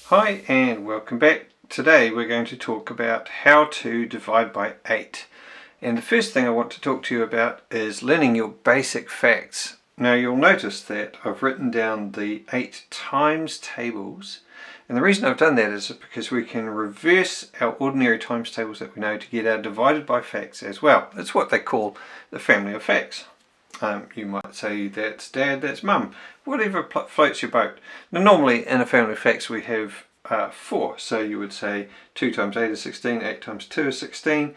Hi and welcome back. Today we're going to talk about how to divide by 8. And the first thing I want to talk to you about is learning your basic facts. Now you'll notice that I've written down the 8 times tables, and the reason I've done that is because we can reverse our ordinary times tables that we know to get our divided by facts as well. It's what they call the family of facts. You might say that's dad, that's mum, whatever floats your boat. Now normally in a family of facts we have 4, so you would say 2 times 8 is 16, 8 times 2 is 16,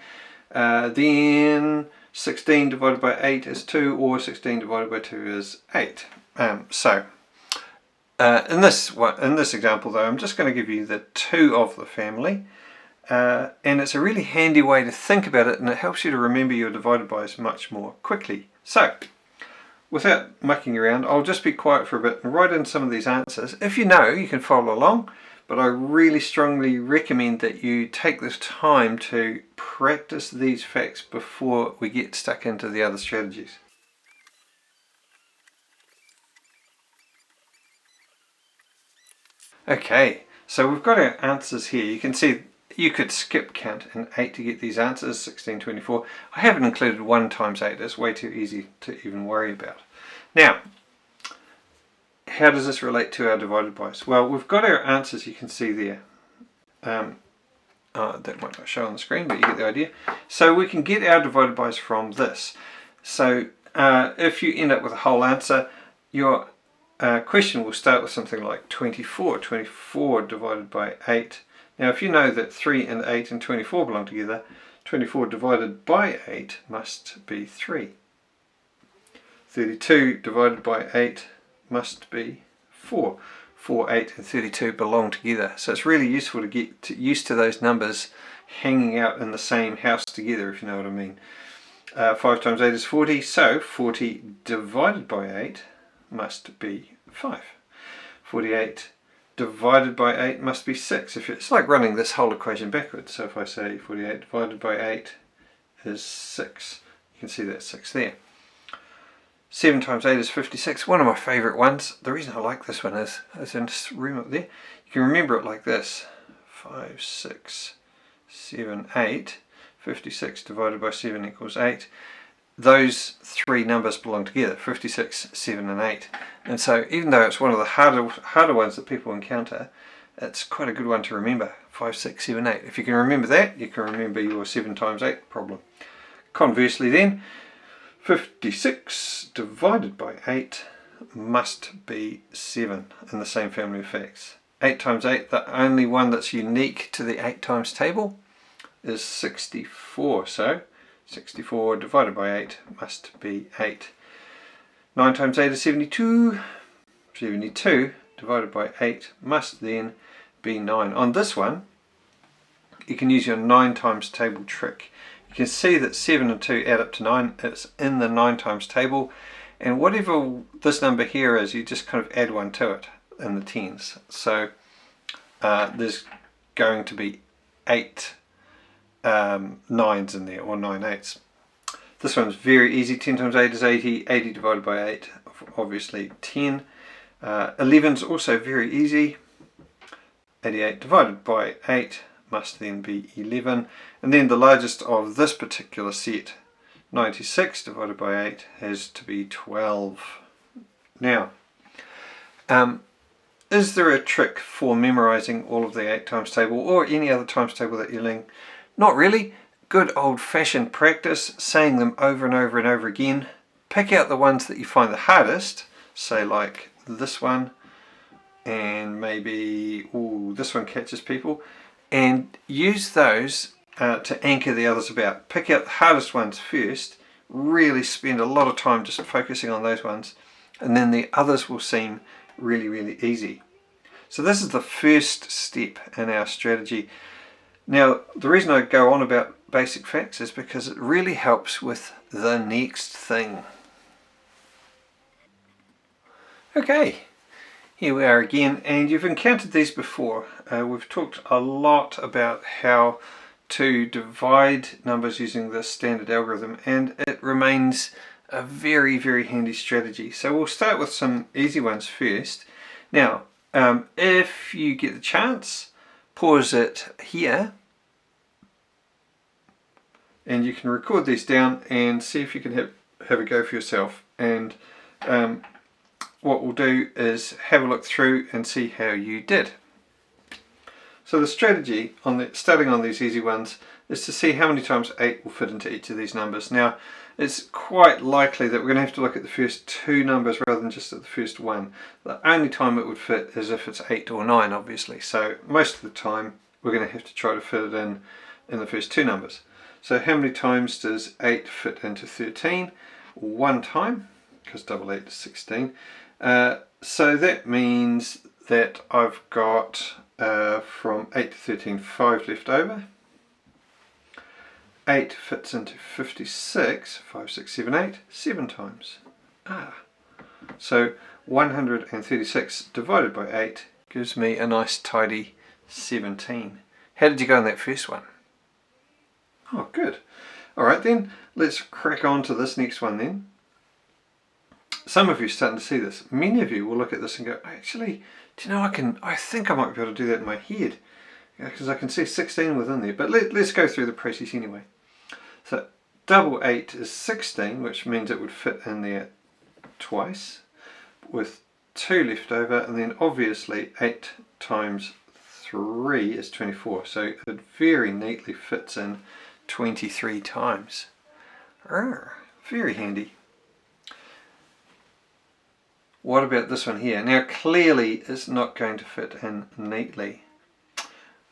then 16 divided by 8 is 2, or 16 divided by 2 is 8. In this example though, I'm just going to give you the 2 of the family, and it's a really handy way to think about it, and it helps you to remember your divided bys much more quickly. So without mucking around, I'll just be quiet for a bit and write in some of these answers. If you know, you can follow along, but I really strongly recommend that you take this time to practice these facts before we get stuck into the other strategies. Okay, so we've got our answers here. You can see you could skip count in 8 to get these answers, 16, 24. I haven't included 1 times 8, it's way too easy to even worry about. Now, how does this relate to our divided bys? Well, we've got our answers, you can see there. That might not show on the screen, but you get the idea. So we can get our divided bys from this. So if you end up with a whole answer, your question will start with something like 24. 24 divided by 8. Now if you know that 3 and 8 and 24 belong together, 24 divided by 8 must be 3. 32 divided by 8 must be 4. 4, 8 and 32 belong together. So it's really useful to get used to those numbers hanging out in the same house together, if you know what I mean. 5 times 8 is 40, so 40 divided by 8 must be 5. 48 divided by 8 must be 6. It's like running this whole equation backwards. So if I say 48 divided by 8 is 6, you can see that 6 there. 7 times 8 is 56, one of my favourite ones. The reason I like this one is in this room up there, you can remember it like this. 5, 6, 7, 8. 56 divided by 7 equals 8. Those 3 numbers belong together, 56, 7 and 8. And so even though it's one of the harder ones that people encounter, it's quite a good one to remember. 5, 6, 7, 8. If you can remember that, you can remember your 7 times 8 problem. Conversely then, 56 divided by 8 must be 7 in the same family of facts. 8 times 8, the only one that's unique to the 8 times table, is 64. So 64 divided by 8 must be 8. 9 times 8 is 72. 72 divided by 8 must then be 9. On this one, you can use your 9 times table trick. You can see that 7 and 2 add up to 9. It's in the 9 times table. And whatever this number here is, you just kind of add 1 to it in the tens. So there's going to be 8 9s in there, or 9 8s. This one's very easy. 10 times 8 is 80. 80 divided by 8, obviously 10. 11's also very easy. 88 divided by 8 must then be 11. And then the largest of this particular set, 96 divided by 8, has to be 12. Now, is there a trick for memorizing all of the 8 times table or any other times table that you're learning? Not really. Good old-fashioned practice, saying them over and over and over again. Pick out the ones that you find the hardest, say like this one, and maybe this one catches people, and use those to anchor the others about. Pick out the hardest ones first, really spend a lot of time just focusing on those ones, and then the others will seem really, really easy. So this is the first step in our strategy. Now, the reason I go on about basic facts is because it really helps with the next thing. Okay, here we are again, and you've encountered these before. We've talked a lot about how to divide numbers using this standard algorithm, and it remains a very, very handy strategy. So we'll start with some easy ones first. Now, if you get the chance, pause it here and you can record these down and see if you can have a go for yourself. And what we'll do is have a look through and see how you did. So the strategy on starting on these easy ones is to see how many times 8 will fit into each of these numbers. Now, it's quite likely that we're going to have to look at the first two numbers rather than just at the first one. The only time it would fit is if it's 8 or 9, obviously. So most of the time we're going to have to try to fit it in the first two numbers. So how many times does 8 fit into 13? One time, because double 8 is 16. So that means that I've got from 8 to 13, 5 left over. 8 fits into 56, 5, 6, 7, 8, 7 times. So 136 divided by 8 gives me a nice tidy 17. How did you go on that first one? Oh, good. Alright then, let's crack on to this next one then. Some of you are starting to see this. Many of you will look at this and go, actually, do you know, I think I might be able to do that in my head. Because I can see 16 within there. But let's go through the process anyway. So double 8 is 16, which means it would fit in there twice, with 2 left over, and then obviously 8 times 3 is 24. So it very neatly fits in 23 times. Very handy. What about this one here? Now clearly it's not going to fit in neatly.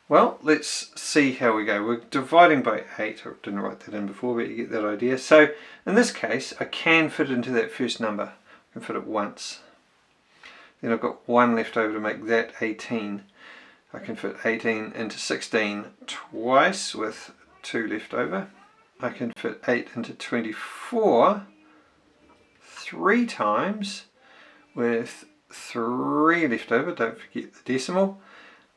Well, let's see how we go. We're dividing by 8. I didn't write that in before, but you get that idea. So in this case, I can fit into that first number. I can fit it once. Then I've got 1 left over to make that 18. I can fit 18 into 16 twice with 2 left over. I can fit 8 into 24 3 times with 3 left over. Don't forget the decimal.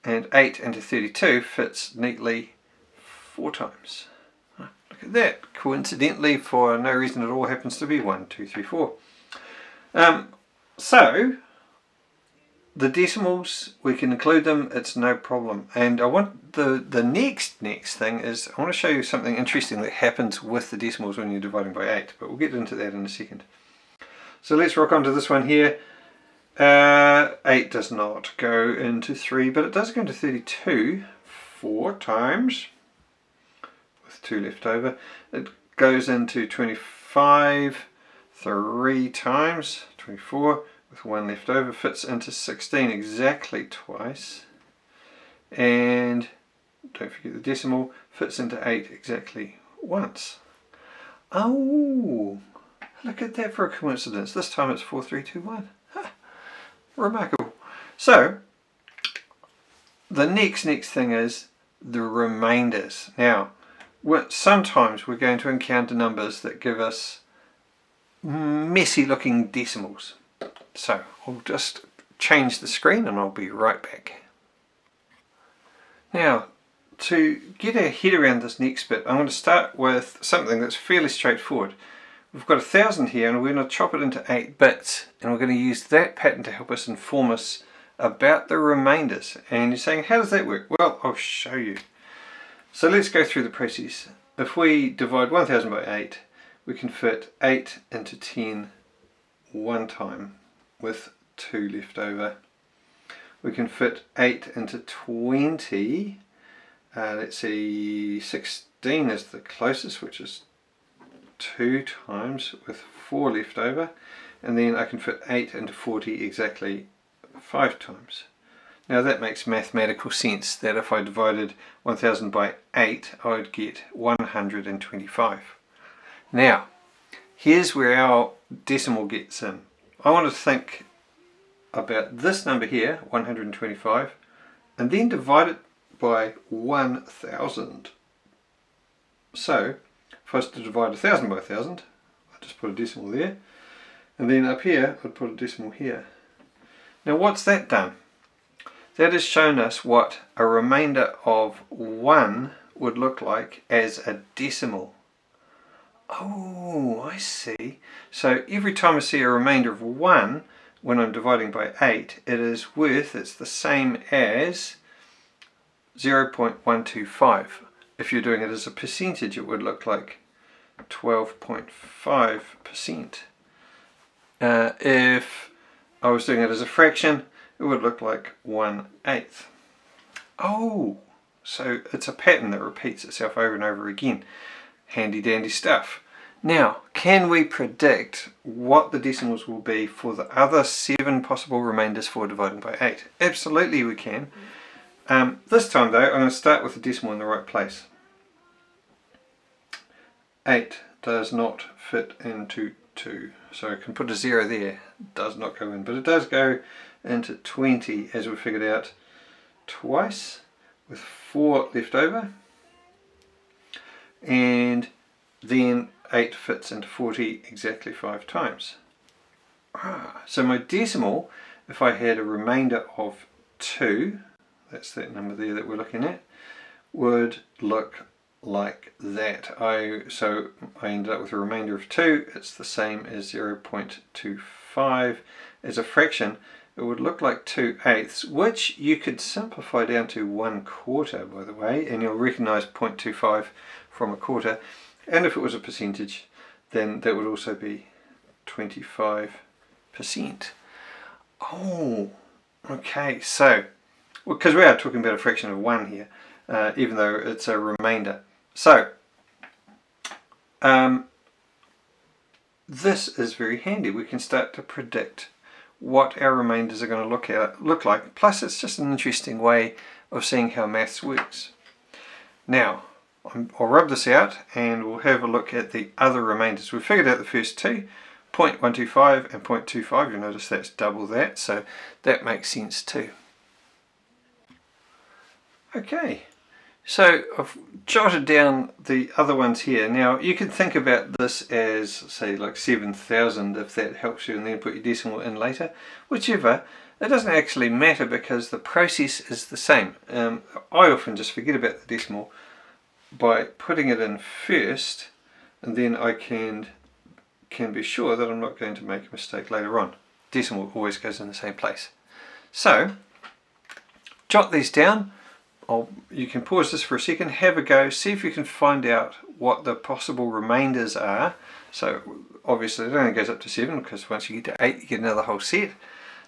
And 8 into 32 fits neatly 4 times. Look at that. Coincidentally, for no reason at all, happens to be 1, 2, 3, 4. So, the decimals, we can include them, it's no problem. And I want the next thing is, I want to show you something interesting that happens with the decimals when you're dividing by 8. But we'll get into that in a second. So let's rock on to this one here. 8 does not go into 3, but it does go into 32 4 times with 2 left over. It goes into 25 3 times, 24 with 1 left over, fits into 16 exactly twice, and don't forget the decimal, fits into 8 exactly once. Oh, look at that for a coincidence. This time it's 4, 3, 2, 1. Remarkable. So the next thing is the remainders. Now sometimes we're going to encounter numbers that give us messy looking decimals. So I'll just change the screen and I'll be right back. Now, to get our head around this next bit, I'm going to start with something that's fairly straightforward. We've got 1000 here and we're going to chop it into 8 bits, and we're going to use that pattern to help us inform us about the remainders. And you're saying, how does that work? Well, I'll show you. So let's go through the process. If we divide 1000 by 8, we can fit 8 into 10 one time with 2 left over. We can fit 8 into 20. Let's see, 16 is the closest, which is 2 times with 4 left over, and then I can fit 8 into 40 exactly 5 times. Now that makes mathematical sense, that if I divided 1000 by 8 I would get 125. Now here's where our decimal gets in. I want to think about this number here, 125, and then divide it by 1000. So if I was to divide 1000 by 1000, I'd just put a decimal there, and then up here I'd put a decimal here. Now what's that done? That has shown us what a remainder of 1 would look like as a decimal. Oh, I see. So every time I see a remainder of 1 when I'm dividing by 8, it's the same as 0.125. If you're doing it as a percentage, it would look like 12.5%. If I was doing it as a fraction, it would look like 1/8. Oh, so it's a pattern that repeats itself over and over again. Handy dandy stuff. Now, can we predict what the decimals will be for the other 7 possible remainders for dividing by 8? Absolutely we can. This time though, I'm going to start with the decimal in the right place. 8 does not fit into 2. So I can put a 0 there. It does not go in, but it does go into 20 as we figured out twice with 4 left over. And then 8 fits into 40 exactly 5 times. So my decimal, if I had a remainder of 2, that's that number there that we're looking at, would look like that. So I ended up with a remainder of 2. It's the same as 0.25. As a fraction, it would look like 2/8, which you could simplify down to 1/4, by the way, and you'll recognise 0.25 from a quarter. And if it was a percentage, then that would also be 25%. Oh, okay, so, because we are talking about a fraction of 1 here, even though it's a remainder. So, this is very handy. We can start to predict what our remainders are going to look like. Plus, it's just an interesting way of seeing how maths works. Now, I'll rub this out and we'll have a look at the other remainders. We've figured out the first two, 0.125 and 0.25. You'll notice that's double that, so that makes sense too. Okay, so I've jotted down the other ones here. Now you can think about this as, say, like 7,000 if that helps you, and then put your decimal in later. Whichever, it doesn't actually matter because the process is the same. I often just forget about the decimal by putting it in first, and then I can be sure that I'm not going to make a mistake later on. Decimal always goes in the same place. So, jot these down. You can pause this for a second, have a go, see if you can find out what the possible remainders are. So obviously it only goes up to 7 because once you get to 8 you get another whole set.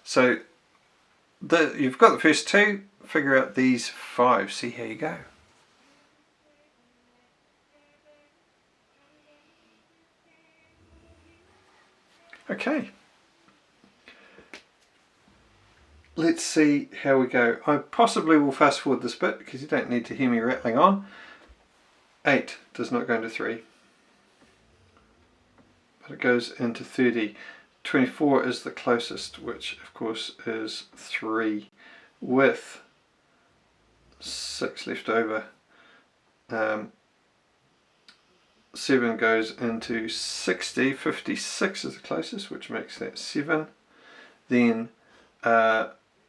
So you've got the first two, figure out these 5, see how you go. Okay. Let's see how we go. I possibly will fast forward this bit because you don't need to hear me rattling on. 8 does not go into 3, but it goes into 30. 24 is the closest, which of course is 3, with 6 left over. 7 goes into 60, 56 is the closest, which makes that 7. Then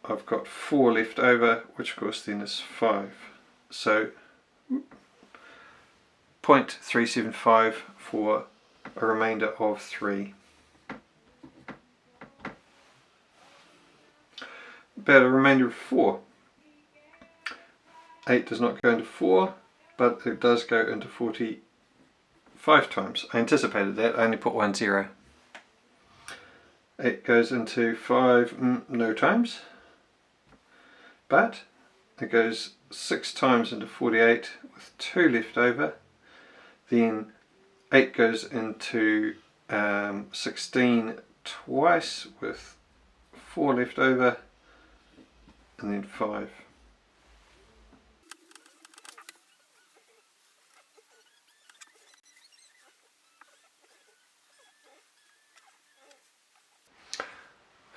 I've got 4 left over, which of course then is 5. So 0.375 for a remainder of 3. About a remainder of 4. 8 does not go into 4, but it does go into 45 times. I anticipated that, I only put 1 0. 8 goes into 5 no times, but it goes 6 times into 48 with 2 left over. Then 8 goes into 16 twice with 4 left over, and then 5.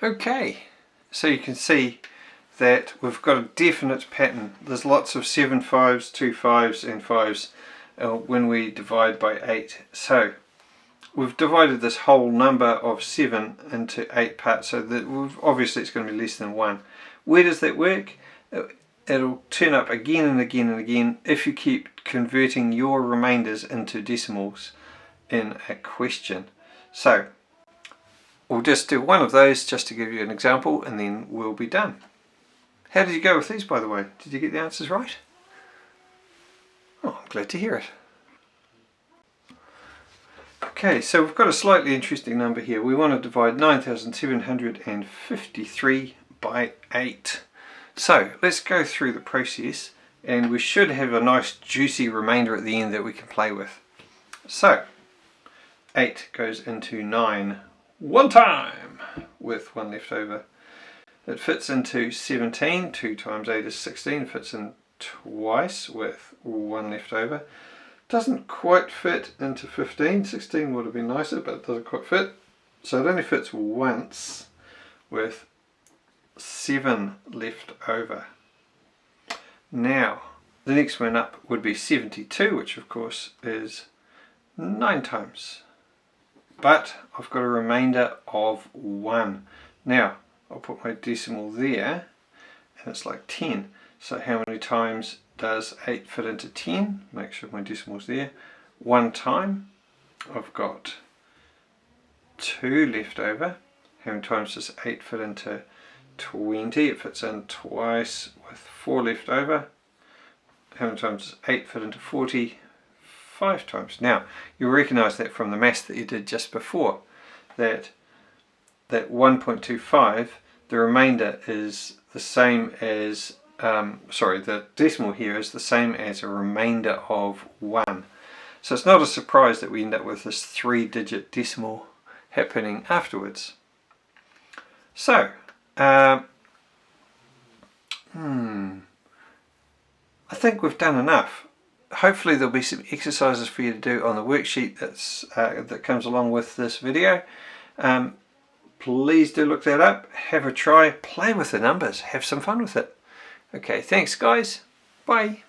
Okay, so you can see that we've got a definite pattern. There's lots of 7 5s, 2 5s and 5s when we divide by 8. So we've divided this whole number of 7 into 8 parts, so that obviously it's going to be less than 1. Where does that work? it'll turn up again and again and again if you keep converting your remainders into decimals in a question. So we'll just do one of those just to give you an example, and then we'll be done. How did you go with these, by the way? Did you get the answers right? Oh, I'm glad to hear it. Okay, so we've got a slightly interesting number here. We want to divide 9,753 by 8. So let's go through the process, and we should have a nice juicy remainder at the end that we can play with. So 8 goes into 9 one time with 1 left over. It fits into 17, 2 times 8 is 16, fits in twice with 1 left over. Doesn't quite fit into 15, 16 would have been nicer, but it doesn't quite fit. So it only fits once with 7 left over. Now, the next one up would be 72, which of course is 9 times. But I've got a remainder of 1. Now, I'll put my decimal there, and it's like 10. So how many times does 8 fit into 10? Make sure my decimal's there. 1 time. I've got 2 left over. How many times does 8 fit into 20? It fits in twice with 4 left over. How many times does 8 fit into 40? 5 times. Now, you'll recognise that from the maths that you did just before, that 1.25, the remainder is the same as, the decimal here is the same as a remainder of 1. So it's not a surprise that we end up with this 3-digit decimal happening afterwards. So, I think we've done enough. Hopefully there'll be some exercises for you to do on the worksheet that comes along with this video. Please do look that up, have a try, play with the numbers, have some fun with it. Okay, thanks guys, bye.